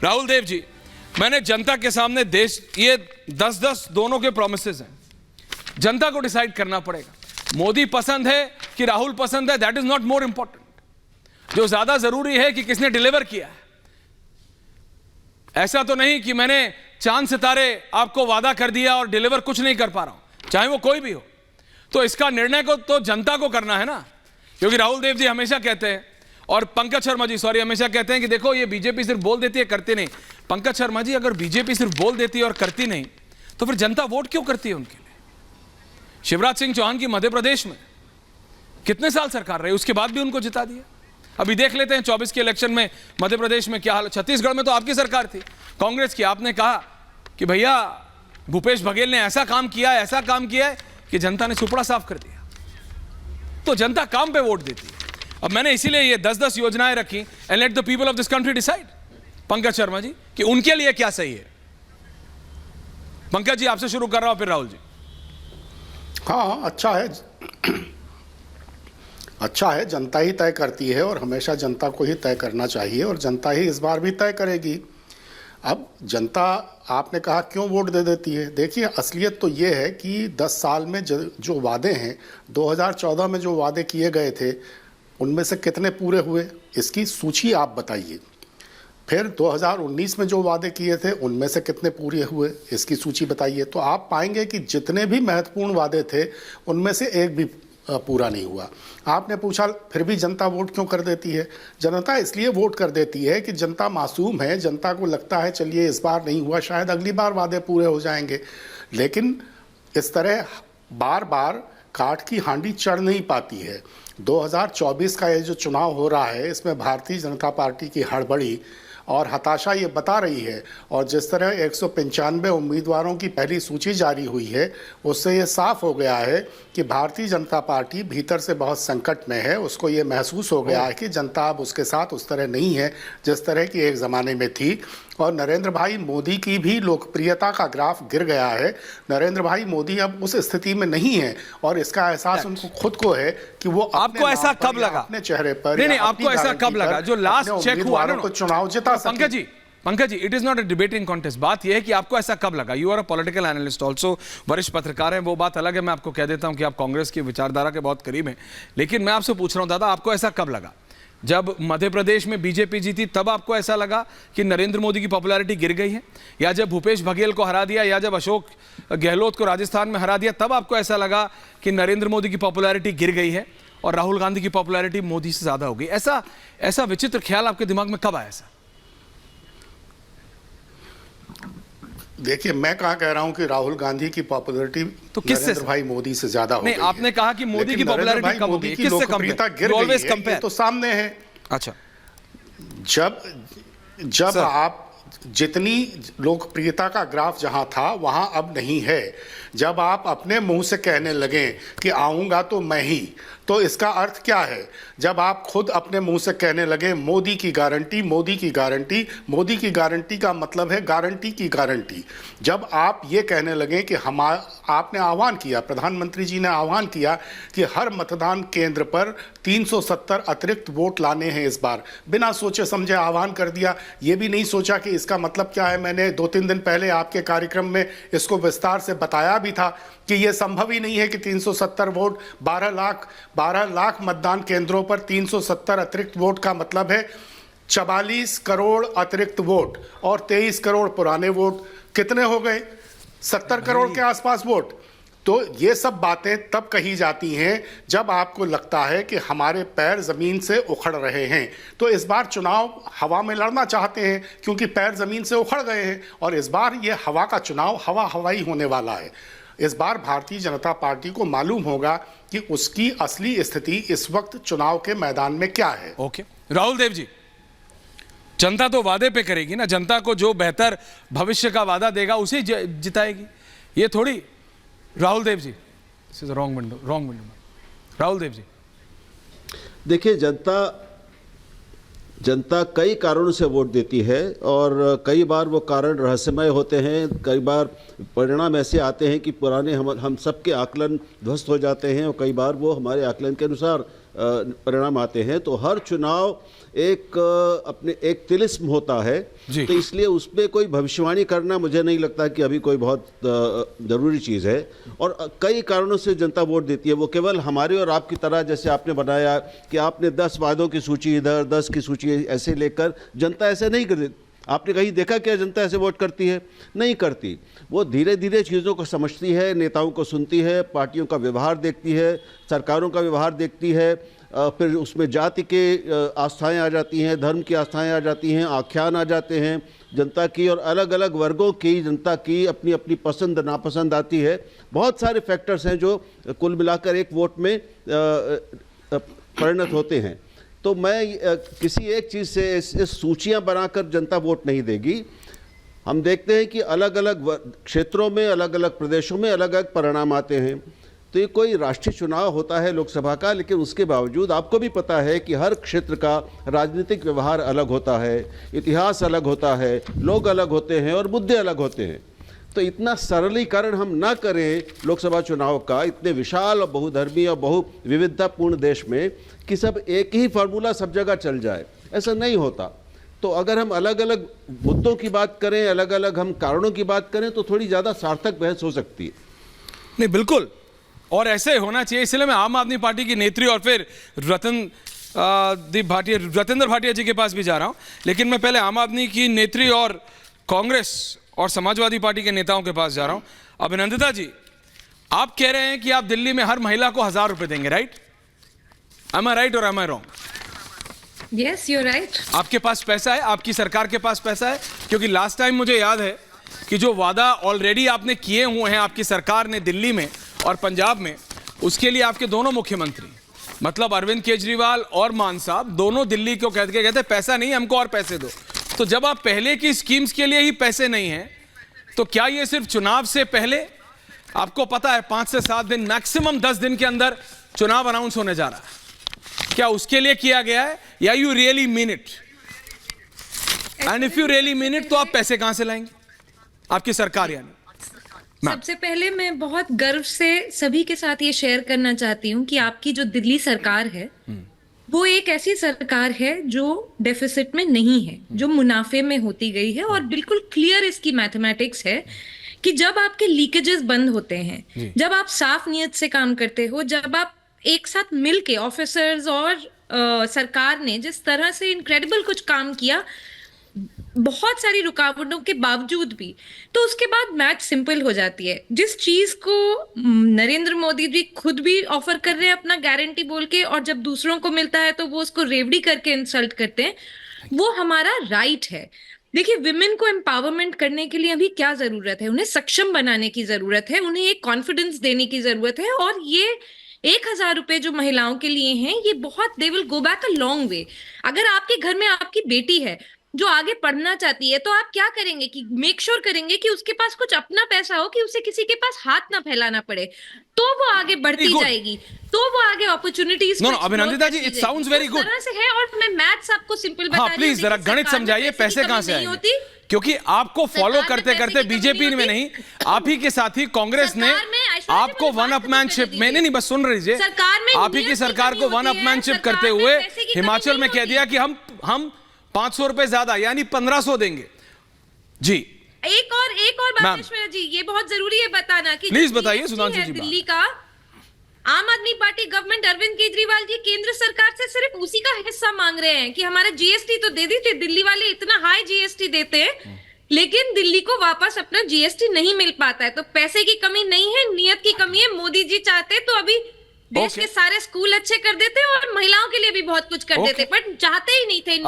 राहुल देव जी, मैंने जनता के सामने देश, ये 10-10 दोनों के प्रोमिसेस हैं, जनता को डिसाइड करना पड़ेगा। मोदी पसंद है कि राहुल पसंद है, that is not more important. जो ज्यादा जरूरी है कि किसने डिलीवर किया है। ऐसा तो नहीं कि मैंने चांद सितारे आपको वादा कर दिया और डिलीवर कुछ नहीं कर पा रहा हूं, चाहे वो कोई भी हो। तो इसका निर्णय को तो जनता को करना है ना, क्योंकि राहुल देव जी हमेशा कहते हैं और पंकज शर्मा जी हमेशा कहते हैं कि देखो ये बीजेपी सिर्फ बोल देती है, करती नहीं। पंकज शर्मा जी, अगर बीजेपी सिर्फ बोल देती है और करती नहीं तो फिर जनता वोट क्यों करती है उनके लिए? शिवराज सिंह चौहान की मध्य प्रदेश में कितने साल सरकार रही, उसके बाद भी उनको जिता दिया। अभी देख लेते हैं 24 के इलेक्शन में मध्य प्रदेश में क्या हाल। छत्तीसगढ़ में तो आपकी सरकार थी, कांग्रेस की। आपने कहा कि भैया भूपेश बघेल ने ऐसा काम किया है कि जनता ने सुपड़ा साफ कर दिया। तो जनता काम पे वोट देती है। अब मैंने इसीलिए ये 10-10 योजनाएं रखी, and let the people of this country decide, Pankaj Sharma ji, कि उनके लिए क्या सही है। पंकज जी, आपसे शुरू कर रहा हूं, फिर राहुल जी। हाँ, अच्छा है, जनता ही तय करती है और हमेशा जनता को ही तय करना चाहिए और जनता ही इस बार भी तय करेगी। अब जनता, आपने कहा क्यों वोट दे देती है। देखिए, असलियत तो ये है कि 10 साल में जो वादे हैं, 2014 में जो वादे किए गए थे उनमें से कितने पूरे हुए, इसकी सूची आप बताइए। फिर 2019 में जो वादे किए थे उनमें से कितने पूरे हुए, इसकी सूची बताइए। तो आप पाएंगे कि जितने भी महत्वपूर्ण वादे थे उनमें से एक भी पूरा नहीं हुआ। आपने पूछा फिर भी जनता वोट क्यों कर देती है। जनता इसलिए वोट कर देती है कि जनता मासूम है, जनता को लगता है चलिए इस बार नहीं हुआ, शायद अगली बार वादे पूरे हो जाएंगे। लेकिन इस तरह बार बार काठ की हांडी चढ़ नहीं पाती है। 2024 का ये जो चुनाव हो रहा है, इसमें भारतीय जनता पार्टी की हड़बड़ी और हताशा ये बता रही है, और जिस तरह 195 उम्मीदवारों की पहली सूची जारी हुई है, उससे ये साफ हो गया है कि भारतीय जनता पार्टी भीतर से बहुत संकट में है। उसको ये महसूस हो गया है कि जनता अब उसके साथ उस तरह नहीं है जिस तरह की एक ज़माने में थी। और नरेंद्र भाई मोदी की भी लोकप्रियता का ग्राफ गिर गया है। नरेंद्र भाई मोदी अब उस स्थिति में नहीं है और इसका एहसास उनको खुद को है कि वो आपको ऐसा कब लगा, अपने चेहरे पर, नहीं, आपको ऐसा कब लगा जो लास्ट चेक हुआ ना, तो चुनाव जिता। Pankaj ji, it is not a debating contest. बात यह है कि आपको ऐसा कब लगा। You are a political analyst also, वरिष्ठ पत्रकार हैं, वो बात अलग है। मैं आपको कह देता हूं कि आप कांग्रेस की विचारधारा के बहुत करीब हैं, लेकिन मैं आपसे पूछ रहा हूं दादा, आपको ऐसा कब लगा? जब मध्य प्रदेश में बीजेपी जीती तब आपको ऐसा लगा कि नरेंद्र मोदी की पॉपुलैरिटी गिर गई है, या जब भूपेश बघेल को हरा दिया, या जब अशोक गहलोत को राजस्थान में हरा दिया तब आपको ऐसा लगा कि नरेंद्र मोदी की पॉपुलैरिटी गिर गई है और राहुल गांधी की पॉपुलैरिटी मोदी से ज्यादा हो गई? ऐसा विचित्र ख्याल आपके दिमाग में कब आया? ऐसा देखिए, मैं कहाँ कह रहा हूं कि राहुल गांधी की पॉपुलैरिटी तो किससे, भाई मोदी से ज्यादा हो गई है। आपने कहा कि मोदी की पॉपुलैरिटी कम हो गई, किससे कंपेयर? ये तो सामने है। अच्छा, जब आप जितनी लोकप्रियता का ग्राफ जहां था वहां अब नहीं है, जब आप अपने मुंह से कहने लगे कि आऊंगा तो मैं ही, तो इसका अर्थ क्या है? जब आप खुद अपने मुंह से कहने लगे मोदी की गारंटी, मोदी की गारंटी, मोदी की गारंटी का मतलब है गारंटी की गारंटी। जब आप ये कहने लगे कि आपने आह्वान किया, प्रधानमंत्री जी ने आह्वान किया कि हर मतदान केंद्र पर 370 अतिरिक्त वोट लाने हैं इस बार, बिना सोचे समझे आह्वान कर दिया। ये भी नहीं सोचा कि इसका मतलब क्या है। मैंने 2-3 दिन पहले आपके कार्यक्रम में इसको विस्तार से बताया भी था कि यह संभव ही नहीं है कि 370 वोट, 12 लाख मतदान केंद्रों पर 370 अतिरिक्त वोट का मतलब है 44 करोड़ अतिरिक्त वोट और 23 करोड़ पुराने वोट। कितने हो गए? 70 करोड़ के आसपास वोट। तो ये सब बातें तब कही जाती हैं जब आपको लगता है कि हमारे पैर जमीन से उखड़ रहे हैं। तो इस बार चुनाव हवा में लड़ना चाहते हैं क्योंकि पैर जमीन से उखड़ गए हैं, और इस बार ये हवा का चुनाव हवाई होने वाला है। इस बार भारतीय जनता पार्टी को मालूम होगा कि उसकी असली स्थिति इस वक्त चुनाव के मैदान में क्या है। ओके, राहुल देव जी, जनता तो वादे पे करेगी ना, जनता को जो बेहतर भविष्य का वादा देगा उसे जिताएगी। ये थोड़ी, Rahul Dev ji, this is wrong window. Rahul Dev ji, देखिए, जनता कई कारणों से वोट देती है और कई बार वो कारण रहस्यमय होते हैं। कई बार परिणाम ऐसे आते हैं कि पुराने हम सबके आकलन ध्वस्त हो जाते हैं और कई बार वो हमारे आकलन के अनुसार परिणाम आते हैं, तो हर चुनाव एक अपने एक तिलिस्म होता है। जी। तो इसलिए उसमें कोई भविष्यवाणी करना मुझे नहीं लगता कि अभी कोई बहुत ज़रूरी चीज़ है। और कई कारणों से जनता वोट देती है। वो केवल हमारे और आपकी तरह जैसे आपने बनाया कि आपने 10 वादों की सूची इधर, 10 की सूची ऐसे लेकर, जनता ऐसे नहीं कर देती। आपने कहीं देखा क्या जनता ऐसे वोट करती है? नहीं करती। वो धीरे धीरे चीज़ों को समझती है, नेताओं को सुनती है, पार्टियों का व्यवहार देखती है, सरकारों का व्यवहार देखती है, फिर उसमें जाति के आस्थाएं आ जाती हैं, धर्म की आस्थाएं आ जाती हैं, आख्यान आ जाते हैं जनता की, और अलग अलग वर्गों की जनता की अपनी अपनी पसंद नापसंद आती है। बहुत सारे फैक्टर्स हैं जो कुल मिलाकर एक वोट में परिणत होते हैं। तो मैं किसी एक चीज़ से इस सूचियां बनाकर जनता वोट नहीं देगी। हम देखते हैं कि अलग अलग क्षेत्रों में, अलग अलग प्रदेशों में अलग अलग परिणाम आते हैं। तो ये कोई राष्ट्रीय चुनाव होता है लोकसभा का, लेकिन उसके बावजूद आपको भी पता है कि हर क्षेत्र का राजनीतिक व्यवहार अलग होता है, इतिहास अलग होता है, लोग अलग होते हैं और मुद्दे अलग होते हैं। तो इतना सरलीकरण हम ना करें लोकसभा चुनाव का, इतने विशाल और बहुधर्मी और बहुविविधतापूर्ण देश में, कि सब एक ही फार्मूला सब जगह चल जाए। ऐसा नहीं होता। तो अगर हम अलग अलग मुद्दों की बात करें, अलग अलग हम कारणों की बात करें, तो थोड़ी ज़्यादा सार्थक बहस हो सकती है। नहीं, बिल्कुल, और ऐसे होना चाहिए। इसलिए मैं आम आदमी पार्टी की नेत्री और फिर रतेंद्र भाटिया जी के पास भी जा रहा हूं, लेकिन मैं पहले आम आदमी की नेत्री और कांग्रेस और समाजवादी पार्टी के नेताओं के पास जा रहा हूं। अभिनंदिता जी, आप कह रहे हैं कि आप दिल्ली में हर महिला को 1000 रुपए देंगे, राइट? एम आई राइट और am I wrong? Yes, you right. आपके पास पैसा है, आपकी सरकार के पास पैसा है? क्योंकि लास्ट टाइम मुझे याद है कि जो वादा ऑलरेडी आपने किए हुए हैं आपकी सरकार ने दिल्ली में और पंजाब में, उसके लिए आपके दोनों मुख्यमंत्री, मतलब अरविंद केजरीवाल और मान साहब, दोनों दिल्ली को कहते पैसा नहीं, हमको और पैसे दो। तो जब आप पहले की स्कीम्स के लिए ही पैसे नहीं हैं, तो क्या ये सिर्फ चुनाव से पहले? आपको पता है 5 से 7 दिन, मैक्सिमम 10 दिन के अंदर चुनाव अनाउंस होने जा रहा है। क्या उसके लिए किया गया है, या you really mean it? And if you really mean it, तो आप पैसे कहां से लाएंगे, आपकी सरकार यानी? सबसे पहले मैं बहुत गर्व से सभी के साथ ये शेयर करना चाहती हूँ कि आपकी जो दिल्ली सरकार है वो एक ऐसी सरकार है जो डेफिसिट में नहीं है, जो मुनाफे में होती गई है। और बिल्कुल क्लियर इसकी मैथमेटिक्स है कि जब आपके लीकेजेस बंद होते हैं, जब आप साफ नियत से काम करते हो, जब आप एक साथ मिलके ऑफिसर्स और सरकार ने जिस तरह से इनक्रेडिबल कुछ काम किया, बहुत सारी रुकावटों के बावजूद भी, तो उसके बाद मैच सिंपल हो जाती है। जिस चीज को नरेंद्र मोदी जी खुद भी ऑफर कर रहे हैं अपना गारंटी बोल के, और जब दूसरों को मिलता है तो वो उसको रेवड़ी करके इंसल्ट करते हैं, वो हमारा राइट है। देखिए, विमेन को एम्पावरमेंट करने के लिए अभी क्या जरूरत है? उन्हें सक्षम बनाने की जरूरत है, उन्हें एक कॉन्फिडेंस देने की जरूरत है। और ये 1000 रुपए जो महिलाओं के लिए हैं, ये बहुत, they will go back a long way. अगर आपके घर में आपकी बेटी है जो आगे पढ़ना चाहती है, तो आप क्या करेंगे कि मेक श्योर करेंगे कि उसके पास कुछ अपना पैसा हो, कि उसे किसी के पास हाथ ना फैलाना पड़े, तो वो आगे बढ़ती जाएगी, तो वो आगे opportunities. No, Abhinandita ji, it sounds very good. तरह से है। और मैं मैथ्स आपको सिंपल बता रही हूं। प्लीज जरा गणित समझाइए, पैसे कहां से आएंगे? क्योंकि आपको फॉलो करते करते बीजेपी में नहीं, आप ही के साथी कांग्रेस ने आपको वन अपमैनशिप में, नहीं बस सुन लीजिए, आप ही की सरकार को वन अपमैनशिप करते हुए हिमाचल में कह दिया कि हम 500 रुपए ज्यादा यानी 1500 देंगे। जी, एक और बात ऐश्वर्या जी, ये बहुत जरूरी है बताना कि प्लीज बताइए सुधांशु जी। दिल्ली का आम आदमी पार्टी गवर्नमेंट, अरविंद केजरीवाल जी केंद्र सरकार से सिर्फ उसी का हिस्सा मांग रहे हैं कि हमारा जीएसटी तो दे दीजिए। दिल्ली वाले इतना हाई जीएसटी देते हैं, लेकिन दिल्ली को वापस अपना जीएसटी नहीं मिल पाता है। तो पैसे की कमी नहीं है, नियत की कमी है। मोदी जी चाहते तो अभी देश के सारे स्कूल अच्छे कर देते और महिलाओं के लिए भी बहुत कुछ कर देते, पर चाहते ही नहीं थे।